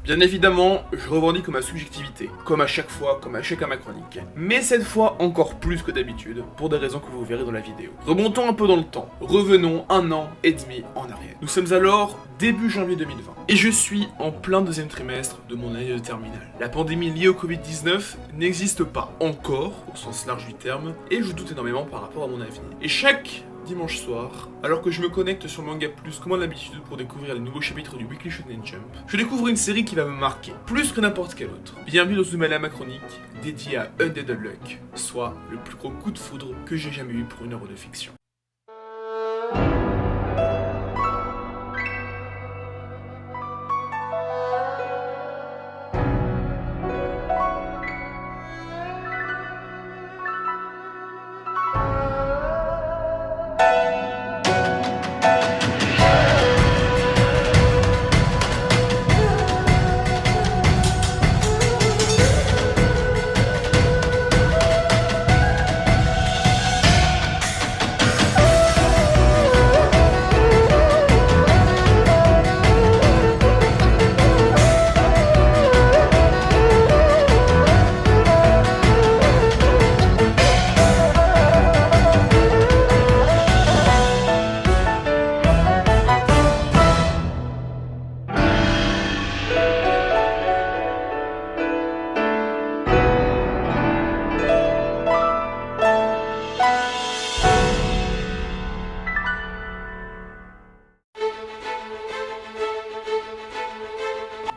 Bien évidemment, je revendique ma subjectivité, comme à chaque fois, comme à chacun ma chronique. Mais cette fois encore plus que d'habitude, pour des raisons que vous verrez dans la vidéo. Remontons un peu dans le temps, revenons 1 an et demi en arrière. Nous sommes alors début janvier 2020, et je suis en plein deuxième trimestre de mon année de terminale. La pandémie liée au Covid-19 n'existe pas encore, au sens large du terme, et je doute énormément par rapport à mon avenir. Et chaque dimanche soir, alors que je me connecte sur Manga Plus comme à l'habitude pour découvrir les nouveaux chapitres du Weekly Shonen Jump, je découvre une série qui va me marquer, plus que n'importe quelle autre. Bienvenue dans une ma chronique dédiée à Undead Unluck, soit le plus gros coup de foudre que j'ai jamais eu pour une œuvre de fiction.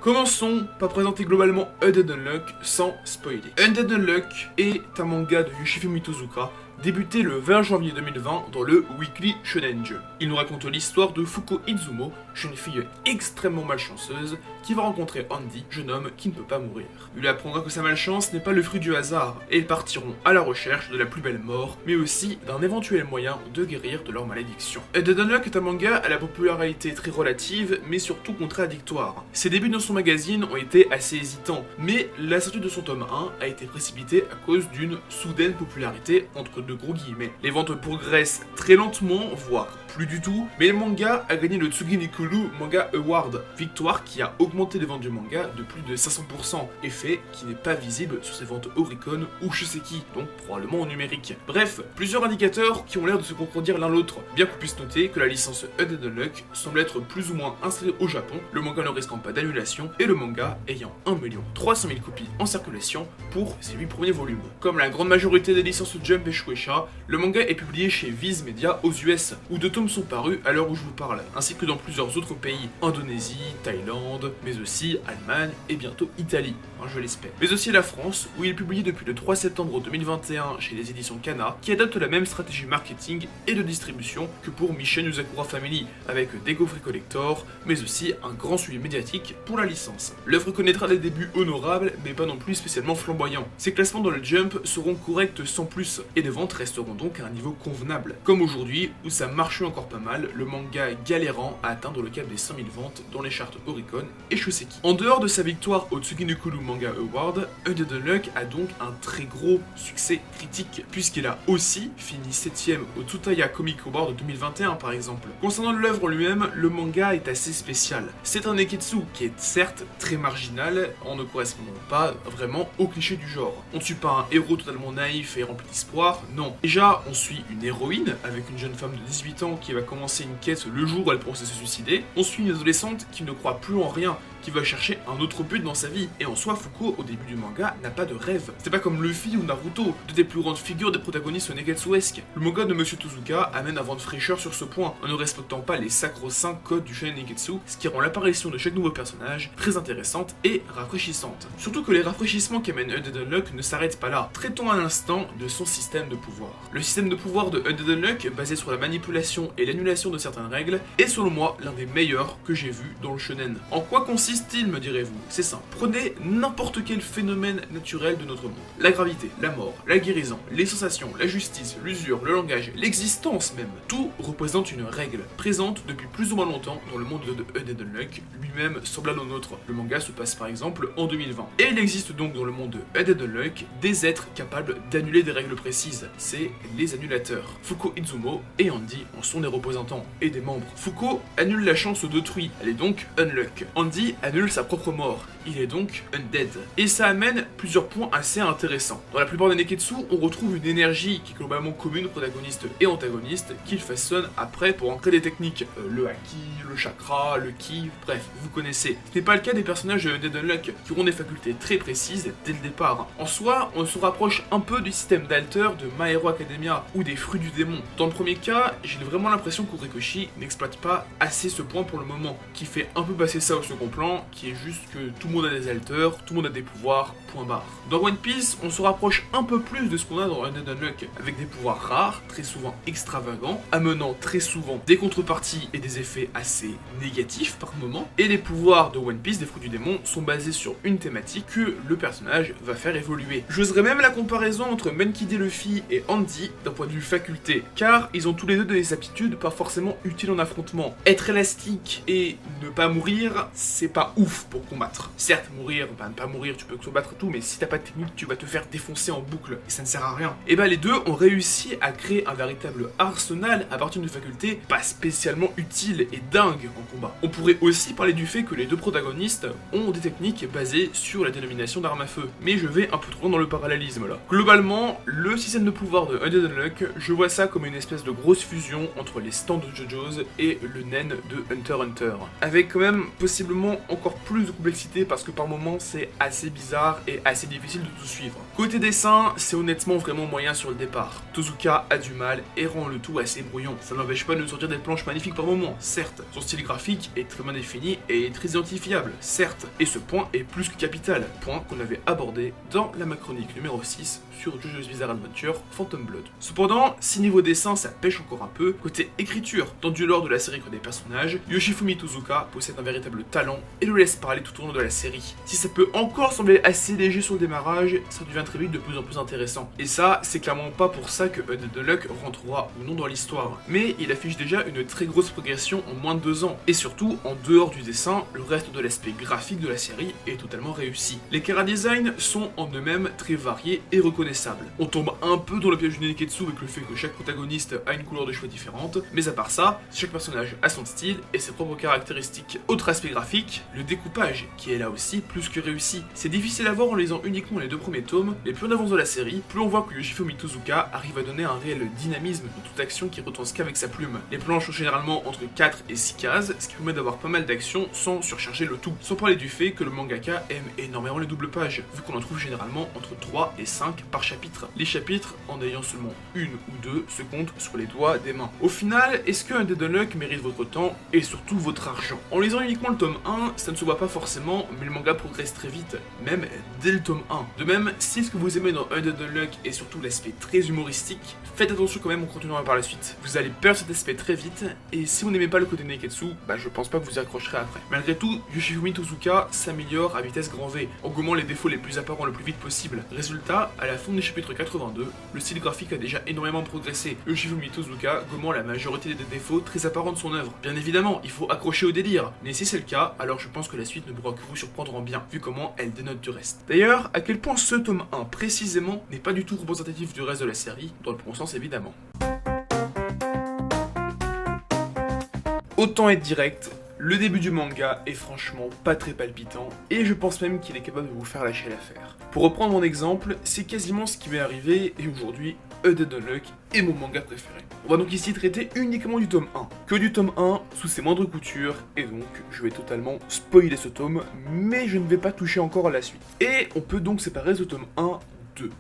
Commençons par présenter globalement Undead Unluck sans spoiler. Undead Unluck est un manga de Yoshifumi Tozuka, débuté le 20 janvier 2020 dans le Weekly Shonen Jump. Il nous raconte l'histoire de Fuko Izumo, jeune fille extrêmement malchanceuse, qui va rencontrer Andy, jeune homme qui ne peut pas mourir. Il lui apprendra que sa malchance n'est pas le fruit du hasard, et ils partiront à la recherche de la plus belle mort, mais aussi d'un éventuel moyen de guérir de leur malédiction. Undead Unluck est un manga à la popularité très relative, mais surtout contradictoire. Ses débuts dans son magazine ont été assez hésitants, mais la sortie de son tome 1 a été précipitée à cause d'une soudaine popularité entre de gros guillemets. Les ventes progressent très lentement, voire plus du tout, mais le manga a gagné le Tsuginikuru Manga Award, victoire qui a augmenté les ventes du manga de plus de 500%, effet qui n'est pas visible sur ses ventes Oricon ou Shoseki, donc probablement en numérique. Bref, plusieurs indicateurs qui ont l'air de se contredire l'un l'autre, bien qu'on puisse noter que la licence Undead Unluck semble être plus ou moins installée au Japon, le manga ne risquant pas d'annulation, et le manga ayant 1 300 000 copies en circulation pour ses 8 premiers volumes. Comme la grande majorité des licences Jump et Shueisha, le manga est publié chez Viz Media aux US, où 2 tomes sont parus à l'heure où je vous parle, ainsi que dans plusieurs autres pays, Indonésie, Thaïlande, mais aussi Allemagne et bientôt Italie, je l'espère. Mais aussi la France, où il est publié depuis le 3 septembre 2021 chez les éditions Kana, qui adopte la même stratégie marketing et de distribution que pour Mission Yuzakura Family, avec des coffrets collector, mais aussi un grand suivi médiatique pour la licence. L'œuvre connaîtra des débuts honorables, mais pas non plus spécialement flamboyants. Ses classements dans le Jump seront corrects sans plus, et les ventes resteront donc à un niveau convenable. Comme aujourd'hui, où ça marche encore pas mal, le manga galérant à atteindre le cap des 100 000 ventes dans les charts Oricon et Shoseki. En dehors de sa victoire au Tsuginikuru Manga Award, Undead Unluck a donc un très gros succès critique, puisqu'il a aussi fini 7ème au Tsutaya Comic Award 2021 par exemple. Concernant l'œuvre lui-même, le manga est assez spécial. C'est un neketsu qui est certes très marginal, en ne correspondant pas vraiment au cliché du genre. On ne suit pas un héros totalement naïf et rempli d'espoir, non. Déjà, on suit une héroïne avec une jeune femme de 18 ans qui va commencer une quête le jour où elle pensait se suicider. On suit une adolescente qui ne croit plus en rien, qui va chercher un autre but dans sa vie. Et en soi, Fuko, au début du manga, n'a pas de rêve. C'est pas comme Luffy ou Naruto, deux des plus grandes figures des protagonistes neketsuesques. Le manga de Monsieur Tozuka amène un vent de fraîcheur sur ce point, en ne respectant pas les sacro-saints codes du shonen neketsu, ce qui rend l'apparition de chaque nouveau personnage très intéressante et rafraîchissante. Surtout que les rafraîchissements qu'amène Undead Unluck ne s'arrêtent pas là. Traitons à l'instant de son système de pouvoir. Le système de pouvoir de Undead Unluck, basé sur la manipulation et l'annulation de certaines règles, est selon moi l'un des meilleurs que j'ai vu dans le shonen. En quoi consiste-t-il, me direz-vous? C'est simple. Prenez n'importe quel phénomène naturel de notre monde. La gravité, la mort, la guérison, les sensations, la justice, l'usure, le langage, l'existence même. Tout représente une règle, présente depuis plus ou moins longtemps dans le monde de Undead Unluck, lui-même semblable au nôtre. Le manga se passe par exemple en 2020. Et il existe donc dans le monde de Undead Unluck des êtres capables d'annuler des règles précises. C'est les annulateurs. Fuko Izumo et Andy en sont des représentants et des membres. Fuko annule la chance d'autrui, elle est donc Unluck. Andy annule sa propre mort. Il est donc undead. Et ça amène plusieurs points assez intéressants. Dans la plupart des Neketsu, on retrouve une énergie qui est globalement commune aux protagonistes et antagonistes qu'ils façonnent après pour ancrer des techniques. Le haki, le chakra, le ki, bref, vous connaissez. Ce n'est pas le cas des personnages de Undead Unluck qui auront des facultés très précises dès le départ. En soi, on se rapproche un peu du système d'Alter de My Hero Academia ou des fruits du démon. Dans le premier cas, j'ai vraiment l'impression qu'Urekoshi n'exploite pas assez ce point pour le moment, qui fait un peu passer ça au second plan, qui est juste que tout le monde a des alters, tout le monde a des pouvoirs, point barre. Dans One Piece, on se rapproche un peu plus de ce qu'on a dans Undead Unluck, avec des pouvoirs rares, très souvent extravagants, amenant très souvent des contreparties et des effets assez négatifs par moment, et les pouvoirs de One Piece, des fruits du démon, sont basés sur une thématique que le personnage va faire évoluer. J'oserais même la comparaison entre Monkey D. Luffy et Andy d'un point de vue faculté, car ils ont tous les deux des aptitudes pas forcément utiles en affrontement. Être élastique et ne pas mourir, c'est pas ouf pour combattre. Certes, mourir, ne pas mourir, tu peux combattre et tout, mais si t'as pas de technique, tu vas te faire défoncer en boucle, et ça ne sert à rien. Et bah les deux ont réussi à créer un véritable arsenal à partir de facultés pas spécialement utiles et dingues en combat. On pourrait aussi parler du fait que les deux protagonistes ont des techniques basées sur la dénomination d'armes à feu, mais je vais un peu trop loin dans le parallélisme là. Globalement, le système de pouvoir de Undead Unluck, je vois ça comme une espèce de grosse fusion entre les stands de JoJo's et le nen de Hunter x Hunter, avec quand même possiblement encore plus de complexité parce que par moments c'est assez bizarre et assez difficile de tout suivre. Côté dessin, c'est honnêtement vraiment moyen sur le départ. Tozuka a du mal et rend le tout assez brouillon. Ça n'empêche pas de sortir des planches magnifiques par moments, certes. Son style graphique est très bien défini et très identifiable, certes. Et ce point est plus que capital, point qu'on avait abordé dans la macronique numéro 6 sur JoJo's Bizarre Adventure Phantom Blood. Cependant, si niveau dessin ça pêche encore un peu, côté écriture, tant du lore de la série que des personnages, Yoshifumi Tozuka possède un véritable talent et le laisse parler tout au long de la série. Si ça peut encore sembler assez léger sur le démarrage, ça devient très vite de plus en plus intéressant. Et ça, c'est clairement pas pour ça que Undead Unluck rentrera ou non dans l'histoire. Mais il affiche déjà une très grosse progression en moins de 2 ans. Et surtout, en dehors du dessin, le reste de l'aspect graphique de la série est totalement réussi. Les chara-designs sont en eux-mêmes très variés et reconnaissables. On tombe un peu dans le piège du Neketsu avec le fait que chaque protagoniste a une couleur de cheveux différente, mais à part ça, chaque personnage a son style et ses propres caractéristiques. Autre aspect graphique, le découpage, qui est là aussi plus que réussi. C'est difficile à voir en lisant uniquement les 2 premiers tomes, mais plus on avance dans la série, plus on voit que Yoshifumi Tozuka arrive à donner un réel dynamisme dans toute action qui retranscrit avec sa plume. Les planches sont généralement entre 4 et 6 cases, ce qui permet d'avoir pas mal d'actions sans surcharger le tout. Sans parler du fait que le mangaka aime énormément les doubles pages, vu qu'on en trouve généralement entre 3 et 5 par chapitre. Les chapitres, en ayant seulement une ou deux, se comptent sur les doigts des mains. Au final, est-ce que Undead Unluck mérite votre temps et surtout votre argent? En lisant uniquement le tome 1, ça ne se voit pas forcément, mais le manga progresse très vite, même dès le tome 1. De même, si ce que vous aimez dans Undead Unluck est surtout l'aspect très humoristique, faites attention quand même en continuant par la suite. Vous allez perdre cet aspect très vite, et si vous n'aimez pas le côté Neketsu, je pense pas que vous y accrocherez après. Malgré tout, Yoshifumi Tozuka s'améliore à vitesse grand V, en gommant les défauts les plus apparents le plus vite possible. Résultat, à la fin du chapitre 82, le style graphique a déjà énormément progressé, Yoshifumi Tozuka gommant la majorité des défauts très apparents de son œuvre. Bien évidemment, il faut accrocher au délire, mais si c'est le cas, alors je pense que la suite ne pourra que vous surprendre en bien, vu comment elle dénote du reste. D'ailleurs, à quel point ce tome 1 précisément n'est pas du tout représentatif du reste de la série, dans le bon sens évidemment. Autant être direct, le début du manga est franchement pas très palpitant, et je pense même qu'il est capable de vous faire lâcher l'affaire. Pour reprendre mon exemple, c'est quasiment ce qui m'est arrivé, et aujourd'hui, Undead Unluck est mon manga préféré. On va donc ici traiter uniquement du tome 1, que du tome 1 sous ses moindres coutures, et donc je vais totalement spoiler ce tome, mais je ne vais pas toucher encore à la suite. Et on peut donc séparer ce tome 1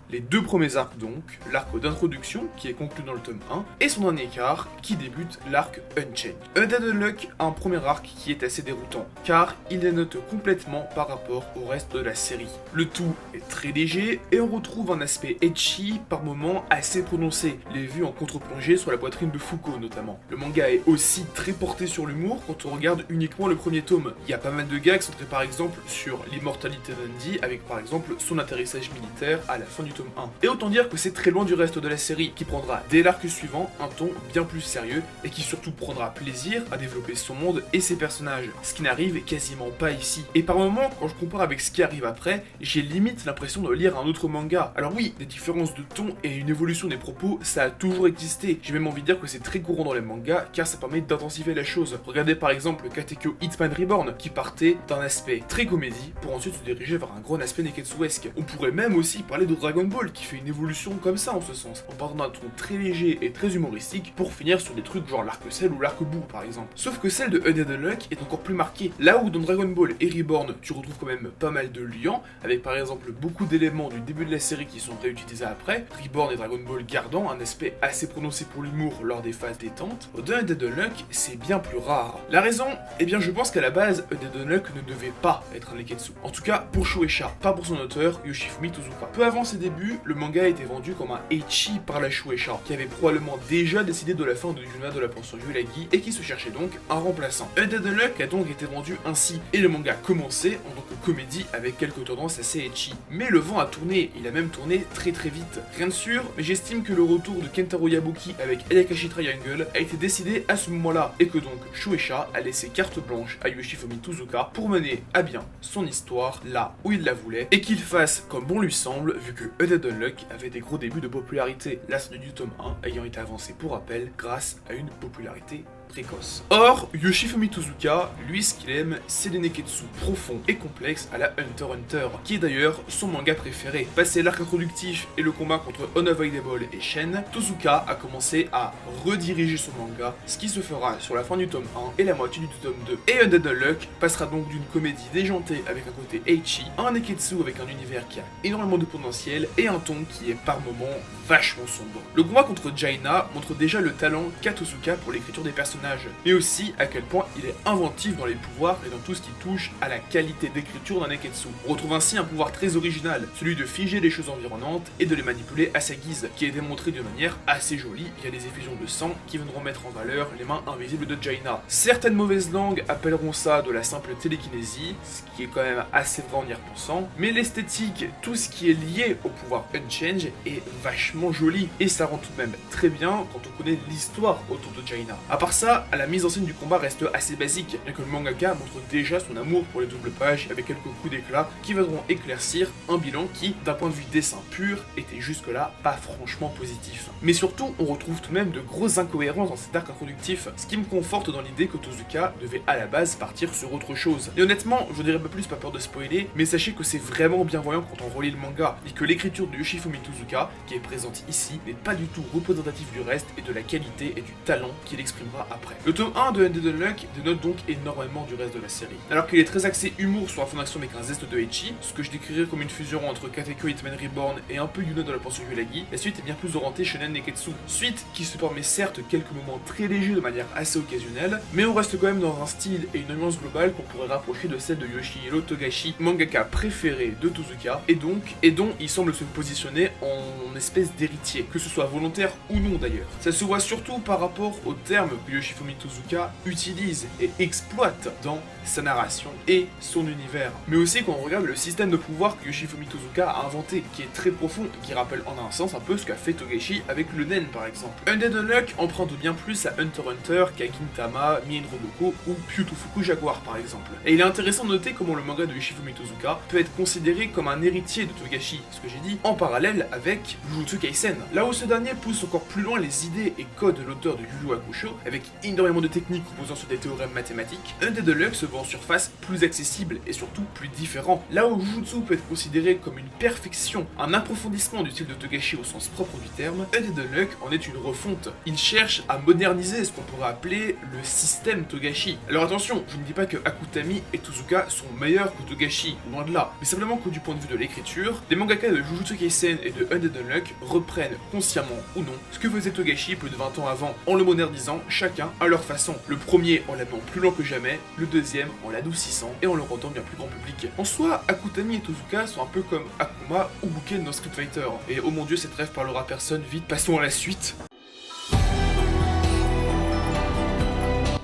les 2 premiers arcs donc, l'arc d'introduction qui est conclu dans le tome 1 et son dernier quart qui débute l'arc Unchained. Undead Unluck a un premier arc qui est assez déroutant car il dénote complètement par rapport au reste de la série. Le tout est très léger et on retrouve un aspect ecchi par moments assez prononcé, les vues en contre-plongée sur la poitrine de Foucault notamment. Le manga est aussi très porté sur l'humour quand on regarde uniquement le premier tome. Il y a pas mal de gags centrés par exemple sur l'immortalité d'Andy avec par exemple son atterrissage militaire à la fin du tome 1. Et autant dire que c'est très loin du reste de la série, qui prendra dès l'arc suivant un ton bien plus sérieux et qui surtout prendra plaisir à développer son monde et ses personnages, ce qui n'arrive quasiment pas ici. Et par moments, quand je compare avec ce qui arrive après, j'ai limite l'impression de lire un autre manga. Alors oui, des différences de ton et une évolution des propos, ça a toujours existé. J'ai même envie de dire que c'est très courant dans les mangas, car ça permet d'intensifier la chose. Regardez par exemple Katekyo Hitman Reborn, qui partait d'un aspect très comédie pour ensuite se diriger vers un gros aspect neketsuesque. On pourrait même aussi parler de Dragon Ball, qui fait une évolution comme ça en ce sens, en partant d'un ton très léger et très humoristique pour finir sur des trucs genre l'arc Cell ou l'arc Boo par exemple. Sauf que celle de Undead Unluck est encore plus marquée. Là où dans Dragon Ball et Reborn, tu retrouves quand même pas mal de liens, avec par exemple beaucoup d'éléments du début de la série qui sont réutilisés après, Reborn et Dragon Ball gardant un aspect assez prononcé pour l'humour lors des phases détente, dans Undead Unluck, c'est bien plus rare. La raison, eh bien je pense qu'à la base, Undead Unluck ne devait pas être un neketsu. En tout cas pour Shueisha, pas pour son auteur, Yoshifumi Tozuka. Peu avant ses débuts, le manga a été vendu comme un ecchi par la Shueisha, qui avait probablement déjà décidé de la fin de Yuna de la pension Yulagi et qui se cherchait donc un remplaçant. Undead Unluck a donc été vendu ainsi, et le manga commençait en tant que comédie avec quelques tendances assez ecchi. Mais le vent a tourné, il a même tourné très vite. Rien de sûr, mais j'estime que le retour de Kentaro Yabuki avec Ayakashi Triangle a été décidé à ce moment-là, et que donc Shueisha a laissé carte blanche à Yoshifumi Tozuka pour mener à bien son histoire là où il la voulait, et qu'il fasse comme bon lui semble, vu que Undead Unluck avait des gros débuts de popularité, la sortie du tome 1 ayant été avancée pour rappel grâce à une popularité précoce. Or, Yoshifumi Tozuka, lui, ce qu'il aime, c'est les neketsu profonds et complexes à la Hunter x Hunter, qui est d'ailleurs son manga préféré. Passé l'arc introductif et le combat contre Unavoidable et Shen, Tozuka a commencé à rediriger son manga, ce qui se fera sur la fin du tome 1 et la moitié du tome 2. Et Undead Unluck passera donc d'une comédie déjantée avec un côté ecchi à un neketsu avec un univers qui a énormément de potentiel et un ton qui est par moments vachement sombre. Le combat contre Jaina montre déjà le talent qu'a Tozuka pour l'écriture des personnages, mais aussi à quel point il est inventif dans les pouvoirs et dans tout ce qui touche à la qualité d'écriture d'un neketsu. On retrouve ainsi un pouvoir très original, celui de figer les choses environnantes et de les manipuler à sa guise, qui est démontré de manière assez jolie via des effusions de sang qui viendront mettre en valeur les mains invisibles de Jaina. Certaines mauvaises langues appelleront ça de la simple télékinésie, ce qui est quand même assez vrai en y repensant, mais l'esthétique, tout ce qui est lié au pouvoir Unchange est vachement joli, et ça rend tout de même très bien quand on connaît l'histoire autour de Jaina. À part ça, la mise en scène du combat reste assez basique, bien que le mangaka montre déjà son amour pour les doubles pages avec quelques coups d'éclat qui viendront éclaircir un bilan qui, d'un point de vue dessin pur, était jusque-là pas franchement positif. Mais surtout, on retrouve tout de même de grosses incohérences dans cet arc introductif, ce qui me conforte dans l'idée que Tozuka devait à la base partir sur autre chose. Et honnêtement, je dirais pas plus, pas peur de spoiler, mais sachez que c'est vraiment bienvoyant quand on relit le manga, et que l'écriture de Yoshifumi Tozuka, qui est présente ici, n'est pas du tout représentative du reste et de la qualité et du talent qu'il exprimera après. Le tome 1 de Undead Unluck dénote donc énormément du reste de la série. Alors qu'il est très axé humour sur la fondation avec un zeste de ecchi, ce que je décrirais comme une fusion entre Katekyo Hitman Reborn et un peu Yuna de la pension Yulagi, la suite est bien plus orientée shonen neketsu. Suite qui se permet certes quelques moments très légers de manière assez occasionnelle, mais on reste quand même dans un style et une ambiance globale qu'on pourrait rapprocher de celle de Yoshihiro Togashi, mangaka préféré de Tozuka, et dont il semble se positionner en espèce d'héritier, que ce soit volontaire ou non d'ailleurs. Ça se voit surtout par rapport aux termes que Yoshifumi Tozuka utilise et exploite dans sa narration et son univers. Mais aussi quand on regarde le système de pouvoir que Yoshifumi Tozuka a inventé, qui est très profond et qui rappelle en un sens un peu ce qu'a fait Togashi avec le Nen par exemple. Undead Unluck emprunte bien plus à Hunter x Hunter qu'à Gintama, Mien Rodoko ou Pyutofuku Jaguar par exemple. Et il est intéressant de noter comment le manga de Yoshifumi Tozuka peut être considéré comme un héritier de Togashi, ce que j'ai dit, en parallèle avec Jujutsu Kaisen. Là où ce dernier pousse encore plus loin les idées et codes de l'auteur de Yu Yu Hakusho, avec énormément de techniques reposant sur des théorèmes mathématiques, Undead Unluck se voit en surface plus accessible et surtout plus différent. Là où Jujutsu peut être considéré comme une perfection, un approfondissement du style de Togashi au sens propre du terme, Undead Unluck en est une refonte. Il cherche à moderniser ce qu'on pourrait appeler le système Togashi. Alors attention, je ne dis pas que Akutami et Tozuka sont meilleurs que Togashi, loin de là, mais simplement que du point de vue de l'écriture, les mangaka de Jujutsu Kaisen et de Undead Unluck reprennent consciemment ou non ce que faisait Togashi plus de 20 ans avant, en le modernisant chacun à leur façon. Le premier en l'amenant plus loin que jamais, le deuxième en l'adoucissant et en le rendant bien plus grand public. En soi, Akutami et Tozuka sont un peu comme Akuma ou Buken dans Street Fighter. Et oh mon dieu, cette rêve parlera à personne, vite passons à la suite.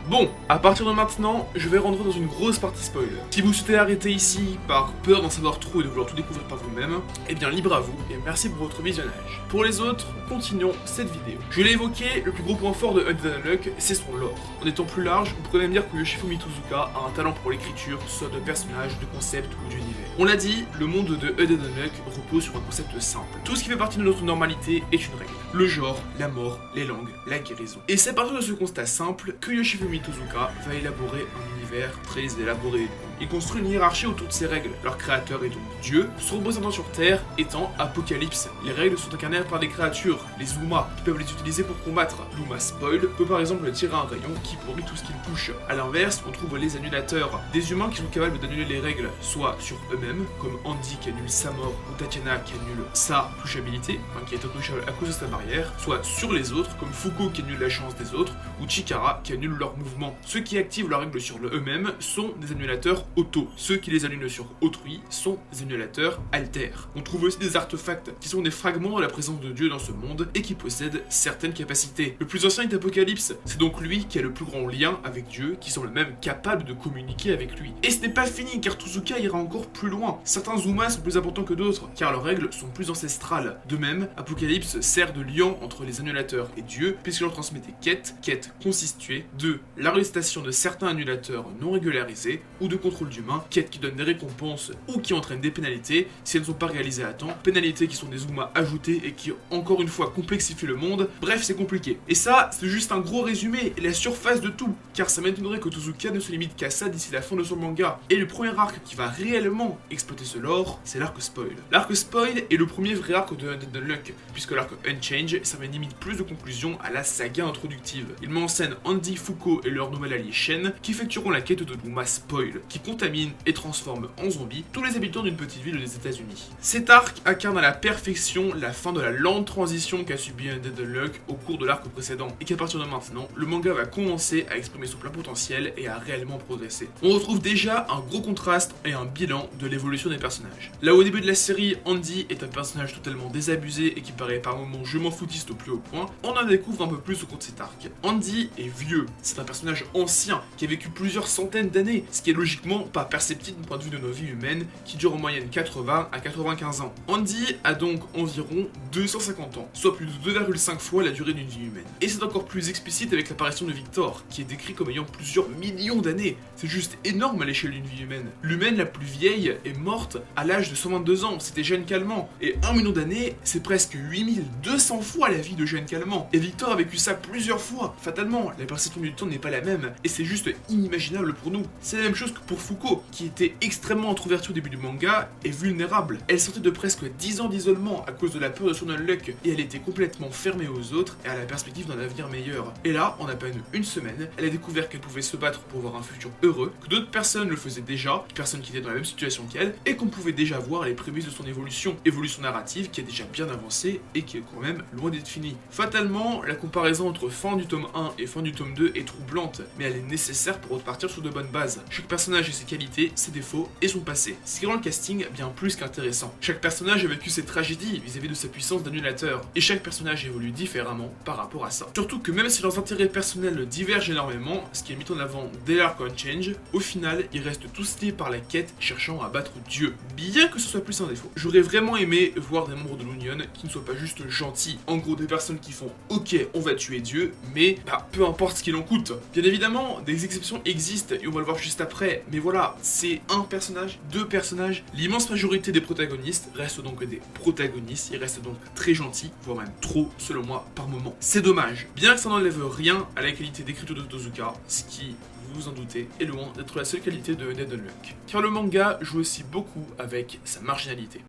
Bon, à partir de maintenant, je vais rentrer dans une grosse partie spoil. Si vous souhaitez arrêter ici par peur d'en savoir trop et de vouloir tout découvrir par vous-même, eh bien libre à vous et merci pour votre visionnage. Pour les autres, continuons cette vidéo. Je l'ai évoqué, le plus gros point fort de Undead Unluck, c'est son lore. En étant plus large, on pourrait même dire que Yoshifumi Tozuka a un talent pour l'écriture, soit de personnages, de concepts ou d'univers. On l'a dit, le monde de Undead Unluck repose sur un concept simple. Tout ce qui fait partie de notre normalité est une règle. Le genre, la mort, les langues, la guérison. Et c'est à partir de ce constat simple que Yoshifumi Tozuka va élaborer un univers très élaboré. Il construit une hiérarchie autour de ces règles. Leur créateur est donc Dieu, son représentant sur Terre étant Apocalypse. Les règles sont incarnées par des créatures, les Umas, qui peuvent les utiliser pour combattre. L'Uma Spoil peut par exemple tirer un rayon qui pourrit tout ce qu'il touche. A l'inverse, on trouve les annulateurs, des humains qui sont capables d'annuler les règles, soit sur eux-mêmes, comme Andy qui annule sa mort, ou Tatiana qui annule sa touchabilité, qui est intouchable à cause de sa barrière, soit sur les autres, comme Fuko qui annule la chance des autres, ou Chikara qui annule leur mouvement. Ceux qui activent leurs règles sur eux-mêmes sont des annulateurs auto. Ceux qui les annulent sur autrui sont des annulateurs alter. On trouve aussi des artefacts qui sont des fragments de la présence de Dieu dans ce monde et qui possèdent certaines capacités. Le plus ancien est Apocalypse, c'est donc lui qui a le plus grand lien avec Dieu, qui semble même capable de communiquer avec lui. Et ce n'est pas fini car Tozuka ira encore plus loin. Certains Umas sont plus importants que d'autres car leurs règles sont plus ancestrales. De même, Apocalypse sert de lien entre les annulateurs et Dieu puisqu'il leur transmet des quêtes constituées de l'arrestation de certains annulateurs non régularisés ou de contrôle d'humains, quêtes qui donnent des récompenses ou qui entraînent des pénalités si elles ne sont pas réalisées à temps, pénalités qui sont des Umas ajoutés et qui encore une fois complexifient le monde. Bref, c'est compliqué. Et ça, c'est juste un gros résumé et la surface de tout, car ça m'étonnerait que Tozuka ne se limite qu'à ça d'ici la fin de son manga. Et le premier arc qui va réellement exploiter ce lore, c'est l'arc Spoil. L'arc Spoil est le premier vrai arc de Undead Unluck, puisque l'arc Unchange servait limite plus de conclusion à la saga introductive. Il met en scène Andy, Fuko et leur nouvel allié Shen qui effectueront la quête de l'Uma Spoil, qui contamine et transforme en zombies tous les habitants d'une petite ville des États-Unis. Cet arc incarne à la perfection la fin de la lente transition qu'a subi Undead Unluck au cours de l'arc précédent, et qu'à partir de maintenant, le manga va commencer à exprimer son plein potentiel et à réellement progresser. On retrouve déjà un gros contraste et un bilan de l'évolution des personnages. Là au début de la série, Andy est un personnage totalement désabusé et qui paraît par moments je m'en foutiste au plus haut point, on en découvre un peu plus au cours de cet arc. Andy est vieux, c'est un personnage ancien qui a vécu plusieurs centaines d'années, ce qui est logiquement pas perceptible du point de vue de nos vies humaines qui durent en moyenne 80 à 95 ans. Andy a donc environ 250 ans, soit plus de 2,5 fois la durée d'une vie humaine. Et c'est encore plus explicite avec l'apparition de Victor, qui est décrit comme ayant plusieurs millions d'années. C'est juste énorme à l'échelle d'une vie humaine. L'humaine la plus vieille est morte à l'âge de 122 ans, c'était Jeanne Calment. Et 1 million d'années, c'est presque 8200 fois la vie de Jeanne Calment. Et Victor a vécu ça plusieurs fois. Fatalement, la perception du temps n'est pas la même, et c'est juste inimaginable pour nous. C'est la même chose que pour Fuko, qui était extrêmement introvertie au début du manga et vulnérable. Elle sortait de presque 10 ans d'isolement à cause de la peur de son unluck, et elle était complètement fermée aux autres et à la perspective d'un avenir meilleur. Et là, en à peine une semaine, elle a découvert qu'elle pouvait se battre pour avoir un futur heureux, que d'autres personnes le faisaient déjà, personnes qui étaient dans la même situation qu'elle, et qu'on pouvait déjà voir les prémices de son évolution narrative qui est déjà bien avancée et qui est quand même loin d'être finie. Fatalement, la comparaison entre fin du tome 1 et fin du tome 2 est troublante, mais elle est nécessaire pour repartir sur de bonnes bases. Chaque personnage a ses qualités, ses défauts et son passé, ce qui rend le casting bien plus qu'intéressant. Chaque personnage a vécu ses tragédies vis-à-vis de sa puissance d'annulateur, et chaque personnage évolue différemment par rapport à ça. Surtout que même si leurs intérêts personnels divergent énormément, ce qui est mis en avant dès l'arc Unchange, au final, ils restent tous liés par la quête cherchant à battre Dieu, bien que ce soit plus un défaut. J'aurais vraiment aimé voir des membres de l'Union qui ne soient pas juste gentils, en gros des personnes qui font « Ok, on va tuer Dieu, mais peu importe ce qu'il en coûte ». Bien évidemment, des exceptions existent et on va le voir juste après, mais voilà, c'est un personnage, deux personnages. L'immense majorité des protagonistes restent donc des protagonistes, ils restent donc très gentils, voire même trop, selon moi, par moment. C'est dommage, bien que ça n'enlève rien à la qualité d'écriture de Tozuka, ce qui, vous vous en doutez, est loin d'être la seule qualité de Undead Unluck. Car le manga joue aussi beaucoup avec sa marginalité.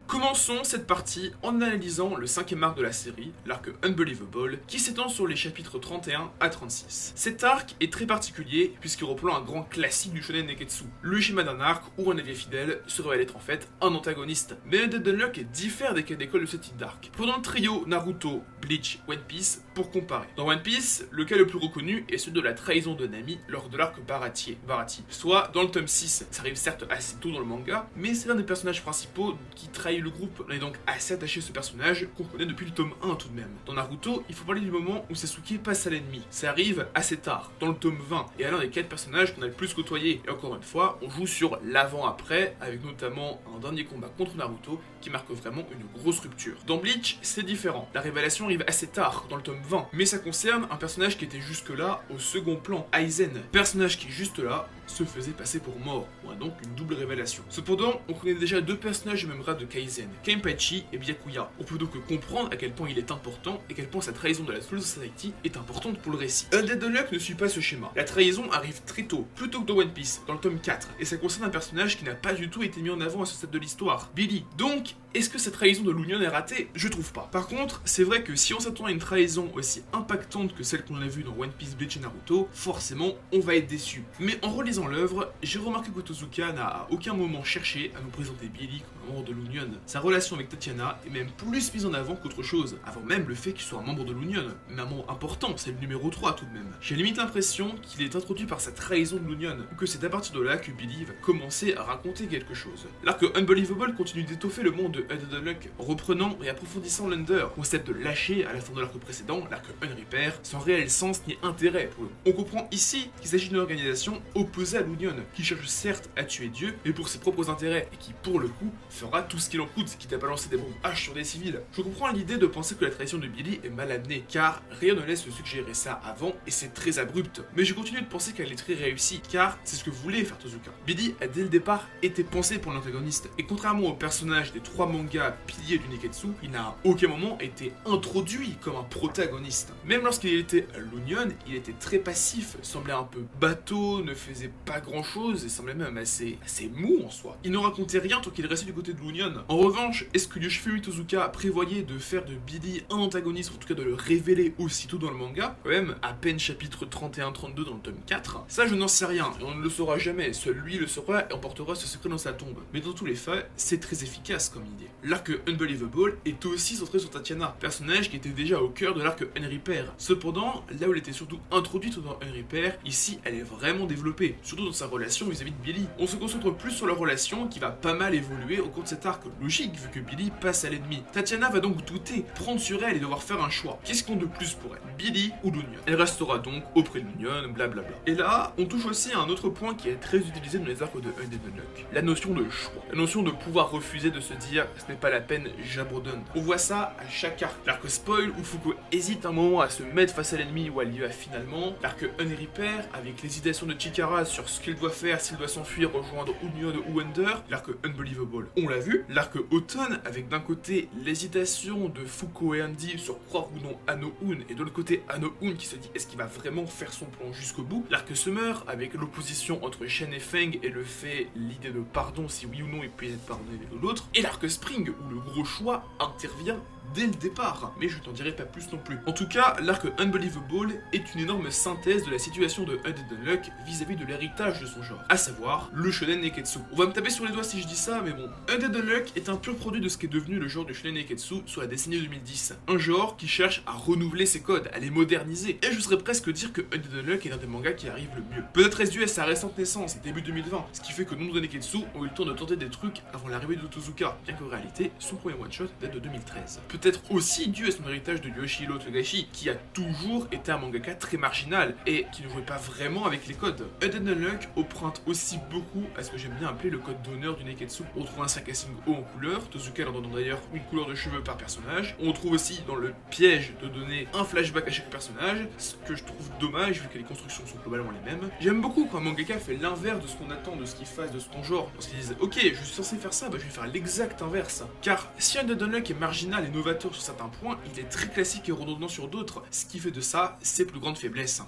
Commençons cette partie en analysant le 5e arc de la série, l'arc Unbelievable, qui s'étend sur les chapitres 31 à 36. Cet arc est très particulier puisqu'il reprend un grand classique du shonen neketsu, le schéma d'un arc où un allié fidèle se révèle être en fait un antagoniste. Mais Undead Unluck diffère des cas d'école de ce type d'arc. Prenons le trio Naruto, Bleach, One Piece pour comparer. Dans One Piece, le cas le plus reconnu est celui de la trahison de Nami lors de l'arc Baratie, soit dans le tome 6. Ça arrive certes assez tôt dans le manga, mais c'est l'un des personnages principaux qui trahit le le groupe. On est donc assez attaché à ce personnage qu'on connaît depuis le tome 1 tout de même. Dans Naruto, il faut parler du moment où Sasuke passe à l'ennemi. Ça arrive assez tard, dans le tome 20, et à l'un des 4 personnages qu'on a le plus côtoyé. Et encore une fois, on joue sur l'avant-après, avec notamment un dernier combat contre Naruto qui marque vraiment une grosse rupture. Dans Bleach, c'est différent. La révélation arrive assez tard, dans le tome 20, mais ça concerne un personnage qui était jusque-là au second plan, Aizen. Personnage qui, juste là, se faisait passer pour mort. On a donc une double révélation. Cependant, on connaît déjà 2 personnages du même grade de Kaizen, Kenpachi et Byakuya. On peut donc comprendre à quel point il est important et à quel point sa trahison de la Soul Society est importante pour le récit. Undead Unluck ne suit pas ce schéma. La trahison arrive très tôt, plus tôt que dans One Piece, dans le tome 4, et ça concerne un personnage qui n'a pas du tout été mis en avant à ce stade de l'histoire, Billy. Donc, est-ce que cette trahison de l'Union est ratée? Je trouve pas. Par contre, c'est vrai que si on s'attend à une trahison aussi impactante que celle qu'on a vue dans One Piece, Bleach et Naruto, forcément, on va être déçu. Mais en relisant l'œuvre, j'ai remarqué que Tozuka n'a à aucun moment cherché à nous présenter Billy comme un membre de l'Union. Sa relation avec Tatiana est même plus mise en avant qu'autre chose, avant même le fait qu'il soit un membre de l'Union. Mais un membre important, c'est le numéro 3 tout de même. J'ai limite l'impression qu'il est introduit par sa trahison de l'Union, ou que c'est à partir de là que Billy va commencer à raconter quelque chose. L'arc Unbelievable continue d'étoffer le monde de Undead Unluck, reprenant et approfondissant l'Under, concept de lâcher à la fin de l'arc précédent, l'arc Unrepair, sans réel sens ni intérêt pour eux. On comprend ici qu'il s'agit d'une organisation opposée à l'Union, qui cherche certes à tuer Dieu, mais pour ses propres intérêts, et qui pour le coup fera tout ce qu'il en coûte, quitte à balancer des bombes H sur des civils. Je comprends l'idée de penser que la trahison de Billy est mal amenée, car rien ne laisse suggérer ça avant, et c'est très abrupt. Mais je continue de penser qu'elle est très réussie, car c'est ce que voulait faire Tozuka. Billy a dès le départ été pensé pour l'antagoniste, et contrairement au personnage des 3 mangas piliers du Neketsu, il n'a à aucun moment été introduit comme un protagoniste. Même lorsqu'il était à l'Union, il était très passif, semblait un peu bateau, ne faisait pas grand chose et semblait même assez mou en soi. Il ne racontait rien tant qu'il restait du côté de l'Union. En revanche, est-ce que Yoshifumi Tozuka prévoyait de faire de Billy un antagoniste, ou en tout cas de le révéler aussitôt dans le manga? Quand même, à peine chapitre 31-32 dans le tome 4. Ça, je n'en sais rien, et on ne le saura jamais. Seul lui le saura et emportera ce secret dans sa tombe. Mais dans tous les faits, c'est très efficace comme idée. L'arc Unbelievable est aussi centré sur Tatiana, personnage qui était déjà au cœur de l'arc Unrepair. Cependant, là où elle était surtout introduite dans Unrepair, ici elle est vraiment développée, surtout dans sa relation vis-à-vis de Billy. On se concentre plus sur leur relation qui va pas mal évoluer au cours de cet arc, logique vu que Billy passe à l'ennemi. Tatiana va donc douter, prendre sur elle et devoir faire un choix. Qu'est-ce qu'on de plus pour elle, Billy ou l'Union? Elle restera donc auprès de l'Union, blablabla. Et là, on touche aussi à un autre point qui est très utilisé dans les arcs de Undead Unluck, la notion de choix, la notion de pouvoir refuser, de se dire ce n'est pas la peine, j'abandonne. On voit ça à chaque arc. L'arc Spoil où Fuko hésite un moment à se mettre face à l'ennemi ou elle y va finalement. L'arc Unrepair avec l'hésitation de Chikara sur ce qu'il doit faire, s'il doit s'enfuir, rejoindre Union ou Under. L'arc Unbelievable, on l'a vu. L'arc Autumn avec d'un côté l'hésitation de Fuko et Andy sur croire ou non Ano-un et de l'autre côté Ano-un qui se dit est-ce qu'il va vraiment faire son plan jusqu'au bout. L'arc Summer avec l'opposition entre Shen et Feng et le fait, l'idée de pardon si oui ou non il peut être pardonné de l'autre. Et l'arc Spring où le gros choix intervient dès le départ, mais je t'en dirai pas plus non plus. En tout cas, l'arc Unbelievable est une énorme synthèse de la situation de Undead Unluck vis-à-vis de l'héritage de son genre, à savoir le shonen neketsu. On va me taper sur les doigts si je dis ça, mais bon. Undead Unluck est un pur produit de ce qu'est devenu le genre du shonen neketsu sur la décennie 2010. Un genre qui cherche à renouveler ses codes, à les moderniser, et je serais presque dire que Undead Unluck est l'un des mangas qui arrive le mieux. Peut-être est-ce dû à sa récente naissance, début 2020, ce qui fait que nombre de neketsu ont eu le temps de tenter des trucs avant l'arrivée de Tozuka, bien qu'en réalité, son premier one-shot date de 2013. Peut-être aussi dû à son héritage de Yoshihiro Togashi, qui a toujours été un mangaka très marginal et qui ne jouait pas vraiment avec les codes. Undead Unluck emprunte aussi beaucoup à ce que j'aime bien appeler le code d'honneur du neketsu. On trouve un 5 casting haut en couleur, Tozuka leur donnant d'ailleurs une couleur de cheveux par personnage. On trouve aussi dans le piège de donner un flashback à chaque personnage, ce que je trouve dommage vu que les constructions sont globalement les mêmes. J'aime beaucoup quand un mangaka fait l'inverse de ce qu'on attend de ce qu'il fasse de son genre, parce qu'ils disent ok, je suis censé faire ça, bah je vais faire l'exact inverse. Car si Undead Unluck est marginal et novateur sur certains points, il est très classique et redondant sur d'autres, ce qui fait de ça ses plus grandes faiblesses.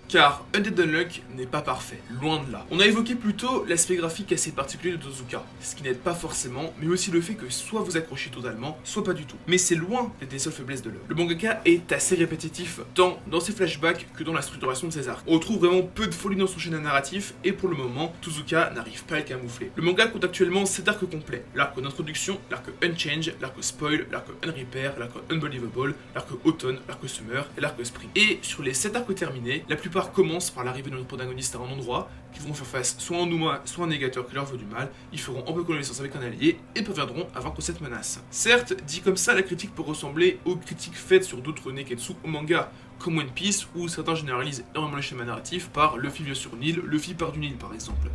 Car Undead Unluck n'est pas parfait, loin de là. On a évoqué plus tôt l'aspect graphique assez particulier de Tozuka, ce qui n'aide pas forcément, mais aussi le fait que soit vous accrochez totalement, soit pas du tout. Mais c'est loin d'être les seules faiblesses de l'œuvre. Le mangaka est assez répétitif, tant dans ses flashbacks que dans la structuration de ses arcs. On retrouve vraiment peu de folie dans son schéma narratif, et pour le moment, Tozuka n'arrive pas à le camoufler. Le manga compte actuellement 7 arcs complets. L'arc d'introduction, l'arc Unchange, l'arc Spoil, l'arc Unrepair, l'arc Unbelievable, l'arc Autumn, l'arc Summer et l'arc Spring. Et sur les 7 arcs terminés, la plupart plupart commencent par l'arrivée de notre protagoniste à un endroit, qui vont faire face soit à un Numa, soit à un négateur qui leur veut du mal, ils feront un peu connaissance avec un allié et parviendront à vaincre cette menace. Certes, dit comme ça, la critique peut ressembler aux critiques faites sur d'autres neketsu au manga, comme One Piece, où certains généralisent énormément le schéma narratif par Luffy vient sur Nil, Luffy part du Nil par exemple.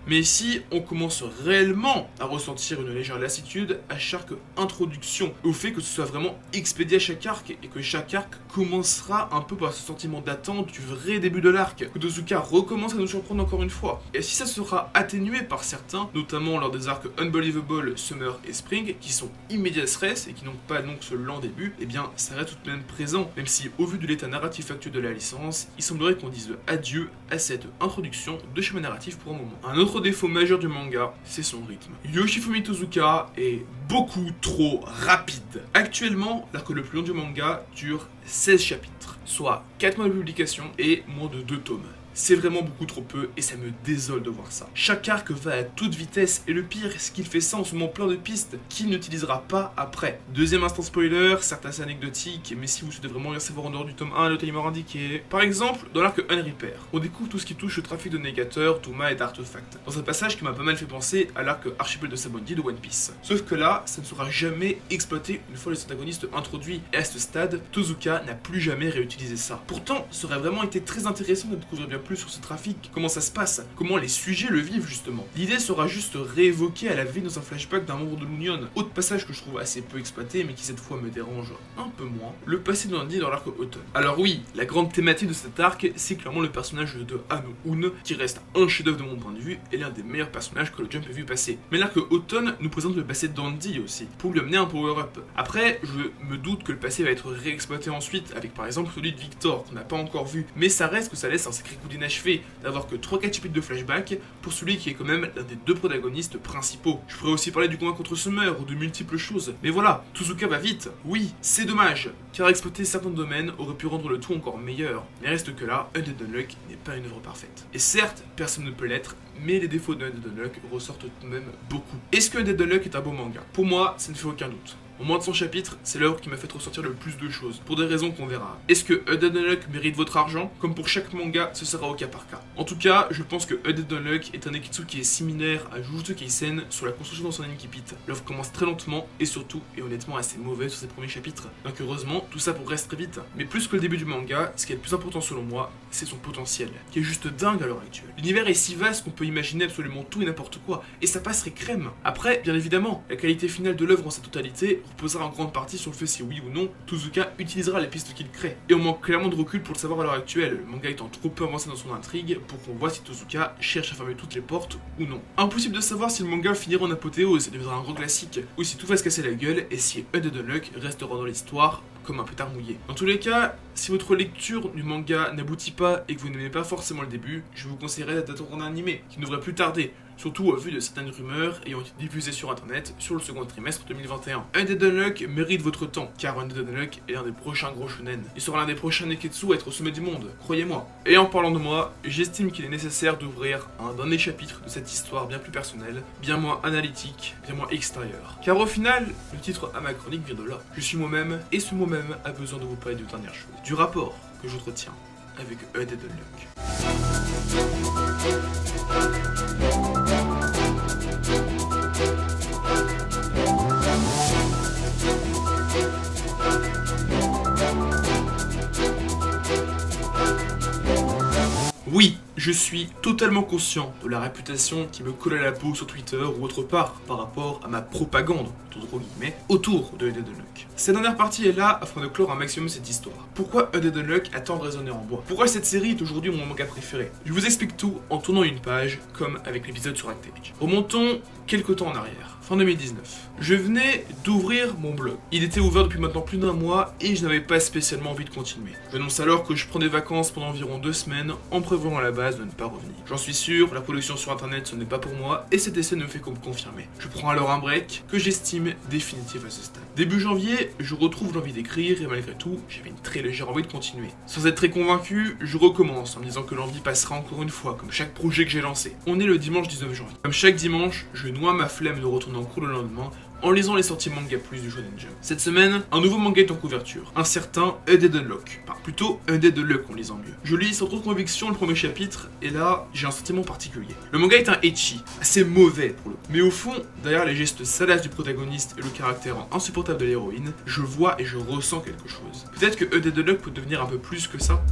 Mais ici, on commence réellement à ressentir une légère lassitude à chaque introduction, au fait que ce soit vraiment expédié à chaque arc, et que chaque arc commencera un peu par ce sentiment d'attente du vrai début de l'arc, que Tozuka recommence à nous surprendre encore une fois. Et si ça sera atténué par certains, notamment lors des arcs Unbelievable, Summer et Spring, qui sont immédiats stress et qui n'ont pas donc ce lent début, eh bien ça reste tout de même présent, même si au vu de l'état narratif actuel de la licence, il semblerait qu'on dise adieu à cette introduction de schéma narratif pour un moment. Un autre défaut majeur du manga, c'est son rythme. Yoshifumi Tozuka est beaucoup trop rapide. Actuellement, l'arc le plus long du manga dure 16 chapitres, soit 4 mois de publication et moins de 2 tomes. C'est vraiment beaucoup trop peu et ça me désole de voir ça. Chaque arc va à toute vitesse et le pire, c'est qu'il fait ça en se mettant plein de pistes qu'il n'utilisera pas après. Deuxième instant spoiler, certes assez anecdotique, mais si vous souhaitez vraiment rien savoir en dehors du tome 1, le timer indiqué. Par exemple, dans l'arc Unrepair, on découvre tout ce qui touche au trafic de négateurs, Tuma et d'artefacts. Dans un passage qui m'a pas mal fait penser à l'arc Archipel de Sabondi de One Piece. Sauf que là, ça ne sera jamais exploité une fois les antagonistes introduits. Et à ce stade, Tozuka n'a plus jamais réutilisé ça. Pourtant, ça aurait vraiment été très intéressant de découvrir bien plus sur ce trafic, comment ça se passe, comment les sujets le vivent justement. L'idée sera juste réévoquée à la vie dans un flashback d'un membre de l'Union. Autre passage que je trouve assez peu exploité mais qui cette fois me dérange un peu moins, le passé d'Andy dans l'arc Autumn. Alors oui, la grande thématique de cet arc, c'est clairement le personnage de Hano-un, qui reste un chef-d'œuvre de mon point de vue et l'un des meilleurs personnages que le Jump ait vu passer. Mais l'arc Autumn nous présente le passé d'Andy aussi, pour lui amener un power-up. Après, je me doute que le passé va être réexploité ensuite, avec par exemple celui de Victor, qu'on n'a pas encore vu, mais ça reste que ça laisse un sacré coup d'inachevé d'avoir que 3-4 chapitres de flashback pour celui qui est quand même l'un des deux protagonistes principaux. Je pourrais aussi parler du combat contre Summer ou de multiples choses, mais voilà, Tozuka va vite. Oui, c'est dommage, car exploiter certains domaines aurait pu rendre le tout encore meilleur. Mais reste que là, Undead Unluck n'est pas une œuvre parfaite. Et certes, personne ne peut l'être, mais les défauts de Undead Unluck ressortent tout de même beaucoup. Est-ce que Undead Unluck est un beau manga? Pour moi, ça ne fait aucun doute. En moins de 100 chapitres, c'est l'œuvre qui m'a fait ressortir le plus de choses, pour des raisons qu'on verra. Est-ce que Undead Unluck mérite votre argent? Comme pour chaque manga, ce sera au cas par cas. En tout cas, je pense que Undead Unluck est un neketsu qui est similaire à Jujutsu Kaisen sur la construction dans son Inkipit. L'œuvre commence très lentement et surtout, et honnêtement assez mauvaise sur ses premiers chapitres. Donc heureusement, tout ça progresse très vite. Mais plus que le début du manga, ce qui est le plus important selon moi, c'est son potentiel, qui est juste dingue à l'heure actuelle. L'univers est si vaste qu'on peut imaginer absolument tout et n'importe quoi, et ça passerait crème. Après, bien évidemment, la qualité finale de l'œuvre en sa totalité reposera en grande partie sur le fait si oui ou non Tozuka utilisera les pistes qu'il crée. Et on manque clairement de recul pour le savoir à l'heure actuelle, le manga étant trop peu avancé dans son intrigue pour qu'on voit si Tozuka cherche à fermer toutes les portes ou non. Impossible de savoir si le manga finira en apothéose et deviendra un grand classique, ou si tout va se casser la gueule et si Undead Unluck restera dans l'histoire comme un pétard mouillé. Dans tous les cas, si votre lecture du manga n'aboutit pas et que vous n'aimez pas forcément le début, je vous conseillerais d'attendre un animé qui ne devrait plus tarder, surtout au vu de certaines rumeurs ayant été diffusées sur internet sur le second trimestre 2021. Undead Unluck mérite votre temps, car Undead Unluck est l'un des prochains gros shonen. Il sera l'un des prochains neketsu à être au sommet du monde, croyez-moi. Et en parlant de moi, j'estime qu'il est nécessaire d'ouvrir un dernier chapitre de cette histoire bien plus personnelle, bien moins analytique, bien moins extérieure. Car au final, le titre à ma chronique vient de là. Je suis moi-même, et ce moi-même a besoin de vous parler de dernière chose, du rapport que j'entretiens avec Undead Unluck. Oui, je suis totalement conscient de la réputation qui me colle à la peau sur Twitter ou autre part par rapport à ma propagande, entre gros guillemets, autour de Undead Unluck. Cette dernière partie est là afin de clore un maximum cette histoire. Pourquoi Undead Unluck a tant résonné en moi? Pourquoi cette série est aujourd'hui mon manga préféré? Je vous explique tout en tournant une page, comme avec l'épisode sur Actage. Remontons quelques temps en arrière, fin 2019. Je venais d'ouvrir mon blog. Il était ouvert depuis maintenant plus d'un mois et je n'avais pas spécialement envie de continuer. J'annonce alors que je prends des vacances pendant environ 2 semaines en prévoyant à la base de ne pas revenir. J'en suis sûr, la production sur internet ce n'est pas pour moi et cet essai ne me fait que me confirmer. Je prends alors un break que j'estime définitif à ce stade. Début janvier, je retrouve l'envie d'écrire et malgré tout, j'avais une très légère envie de continuer. Sans être très convaincu, je recommence en me disant que l'envie passera encore une fois comme chaque projet que j'ai lancé. On est le dimanche 19 janvier. Comme chaque dimanche, je noie ma flemme de retourner en cours le lendemain en lisant les sorties manga plus du Shonen Jump. Cette semaine, un nouveau manga est en couverture, un certain Undead Unluck, enfin plutôt Undead Unluck en lisant mieux. Je lis sans trop de conviction le premier chapitre, et là, j'ai un sentiment particulier. Le manga est un ecchi, assez mauvais pour le coup. Mais au fond, derrière les gestes salaces du protagoniste et le caractère insupportable de l'héroïne, je vois et je ressens quelque chose. Peut-être que Undead Unluck peut devenir un peu plus que ça.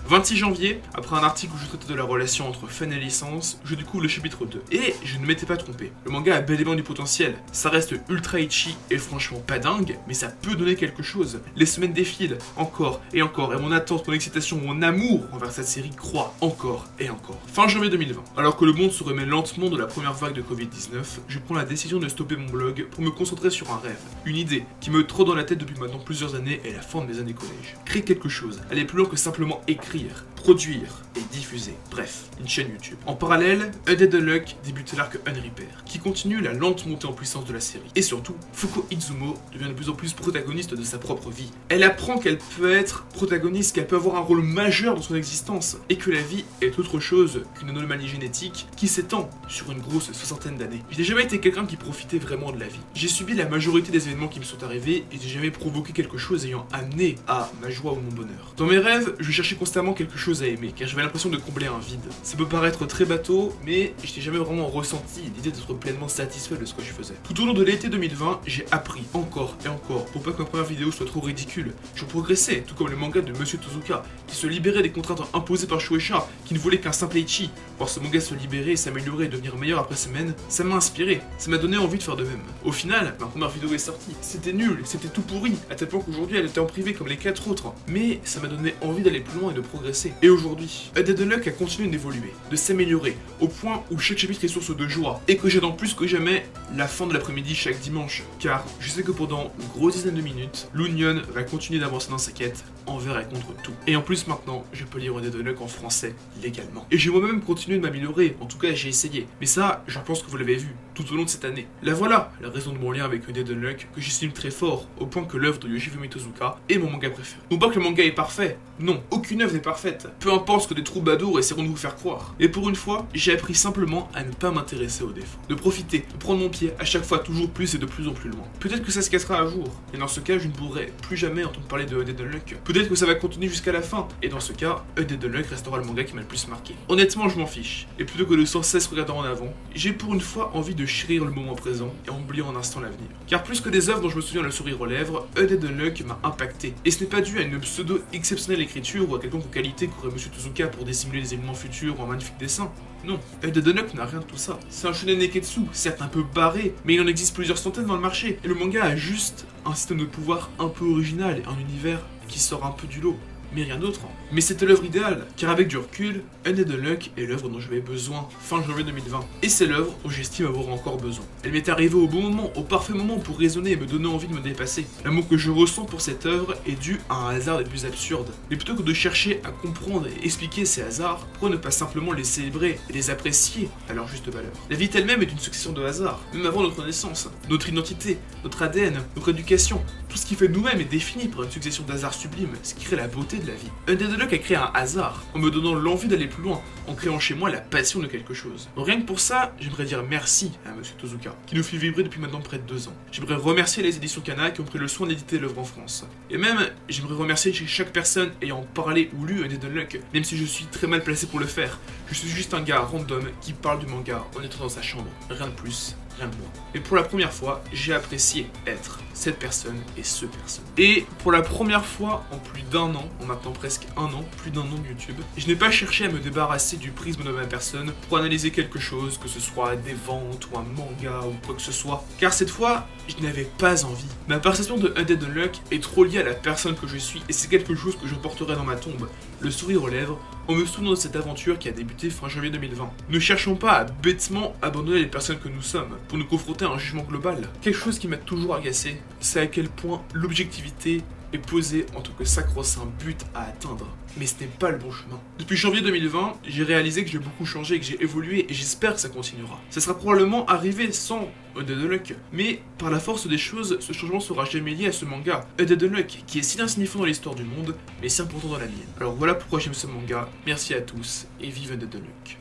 26 janvier, après un article où je traitais de la relation entre fan et licence, je découvre le chapitre 2. Et je ne m'étais pas trompé. Le manga a bel et bien du potentiel. Ça reste ultra ecchi et franchement pas dingue, mais ça peut donner quelque chose. Les semaines défilent, encore et encore, et mon attente, mon excitation, mon amour envers cette série croît encore et encore. Fin janvier 2020, alors que le monde se remet lentement de la première vague de Covid-19, je prends la décision de stopper mon blog pour me concentrer sur un rêve, une idée qui me trotte dans la tête depuis maintenant plusieurs années et la fin de mes années collège. Créer quelque chose, aller plus loin que simplement écrire, produire et diffuser. Bref, une chaîne YouTube. En parallèle, Undead Unluck débute l'arc Unrepair, qui continue la lente montée en puissance de la série. Et surtout, Fuko Izumo devient de plus en plus protagoniste de sa propre vie. Elle apprend qu'elle peut être protagoniste, qu'elle peut avoir un rôle majeur dans son existence, et que la vie est autre chose qu'une anomalie génétique qui s'étend sur une grosse soixantaine d'années. Je n'ai jamais été quelqu'un qui profitait vraiment de la vie. J'ai subi la majorité des événements qui me sont arrivés, et j'ai jamais provoqué quelque chose ayant amené à ma joie ou mon bonheur. Dans mes rêves, je cherchais constamment quelque chose à aimer, car j'avais l'impression de combler un vide. Ça peut paraître très bateau, mais je n'ai jamais vraiment ressenti l'idée d'être pleinement satisfait de ce que je faisais. Tout au long de l'été 2020, j'ai appris encore et encore, pour pas que ma première vidéo soit trop ridicule. Je progressais, tout comme le manga de Monsieur Tozuka, qui se libérait des contraintes imposées par Shueisha, qui ne voulait qu'un simple ecchi. Voir ce manga se libérer, s'améliorer et devenir meilleur après semaine, ça m'a inspiré, ça m'a donné envie de faire de même. Au final, ma première vidéo est sortie, c'était nul, c'était tout pourri, à tel point qu'aujourd'hui elle était en privé comme les 4 autres. Mais ça m'a donné envie d'aller plus loin et de progresser. Et aujourd'hui, Undead Unluck a continué d'évoluer, de s'améliorer, au point où chaque chapitre est source de joie, et que j'attends plus que jamais la fin de l'après-midi chaque dimanche, car je sais que pendant une grosse dizaine de minutes, l'Union va continuer d'avancer dans sa quête envers et contre tout. Et en plus maintenant, je peux lire Undead Unluck en français, légalement. Et j'ai moi-même continué de m'améliorer, en tout cas j'ai essayé. Mais ça, je pense que vous l'avez vu, tout au long de cette année. Là voilà, la raison de mon lien avec Undead Unluck, que j'estime très fort, au point que l'œuvre de Yoshifumi Tozuka est mon manga préféré. Non pas que le manga est parfait, non, aucune œuvre n'est parfaite, peu importe ce que des troubadours essaieront de vous faire croire. Et pour une fois, j'ai appris simplement à ne pas m'intéresser aux défauts, de profiter, de prendre mon pied à chaque fois toujours plus et de plus en plus loin. Peut-être que ça se cassera un jour, et dans ce cas, je ne pourrai plus jamais entendre parler de Undead Unluck. Peut-être que ça va continuer jusqu'à la fin, et dans ce cas, Undead Unluck restera le manga qui m'a le plus marqué. Honnêtement, je m'en fiche, et plutôt que de sans cesse regarder en avant, j'ai pour une fois envie de chérir le moment présent et en oubliant un instant l'avenir. Car plus que des œuvres dont je me souviens le sourire aux lèvres, Undead Unluck m'a impacté, et ce n'est pas dû à une pseudo-exceptionnelle écriture ou à quelconque qualité qu'aurait Monsieur Tozuka pour dissimuler les éléments futurs ou un magnifique dessin. Non, Undead Unluck n'a rien de tout ça. C'est un shonen neketsu, certes un peu barré, mais il en existe plusieurs centaines dans le marché, et le manga a juste un système de pouvoir un peu original et un univers qui sort un peu du lot. Mais rien d'autre. Mais c'était l'œuvre idéale, car avec du recul, Undead Unluck est l'œuvre dont j'avais besoin fin janvier 2020. Et c'est l'œuvre dont j'estime avoir encore besoin. Elle m'est arrivée au bon moment, au parfait moment pour raisonner et me donner envie de me dépasser. L'amour que je ressens pour cette œuvre est dû à un hasard des plus absurdes. Mais plutôt que de chercher à comprendre et expliquer ces hasards, pourquoi ne pas simplement les célébrer et les apprécier à leur juste valeur? La vie elle-même est une succession de hasards, même avant notre naissance. Notre identité, notre ADN, notre éducation, tout ce qui fait de nous-mêmes est défini par une succession d'hasards sublimes, ce qui crée la beauté de la vie. Undead Unluck a créé un hasard, en me donnant l'envie d'aller plus loin, en créant chez moi la passion de quelque chose. Rien que pour ça, j'aimerais dire merci à Monsieur Tozuka, qui nous fait vibrer depuis maintenant près de 2 ans. J'aimerais remercier les éditions Kana qui ont pris le soin d'éditer l'œuvre en France. Et même, j'aimerais remercier chaque personne ayant parlé ou lu Undead Unluck, même si je suis très mal placé pour le faire. Je suis juste un gars random qui parle du manga en étant dans sa chambre, rien de plus. Rien de moins. Et pour la première fois, j'ai apprécié être cette personne et ce personne. Et pour la première fois en plus d'un an, en maintenant presque un an, plus d'un an de YouTube, je n'ai pas cherché à me débarrasser du prisme de ma personne pour analyser quelque chose, que ce soit des ventes ou un manga ou quoi que ce soit. Car cette fois, je n'avais pas envie. Ma perception de Undead Unluck est trop liée à la personne que je suis et c'est quelque chose que je porterai dans ma tombe, le sourire aux lèvres, en me souvenant de cette aventure qui a débuté fin janvier 2020. Ne cherchons pas à bêtement abandonner les personnes que nous sommes pour nous confronter à un jugement global. Quelque chose qui m'a toujours agacé, c'est à quel point l'objectivité est posée en tant que sacro-saint but à atteindre. Mais ce n'est pas le bon chemin. Depuis janvier 2020, j'ai réalisé que j'ai beaucoup changé, que j'ai évolué et j'espère que ça continuera. Ça sera probablement arrivé sans Undead Unluck, mais par la force des choses, ce changement sera jamais lié à ce manga, Undead Unluck, qui est si insignifiant dans l'histoire du monde, mais si important dans la mienne. Alors voilà pourquoi j'aime ce manga, merci à tous et vive Undead Unluck.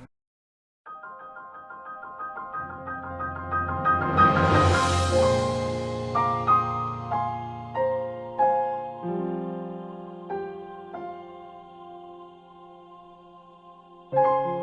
Thank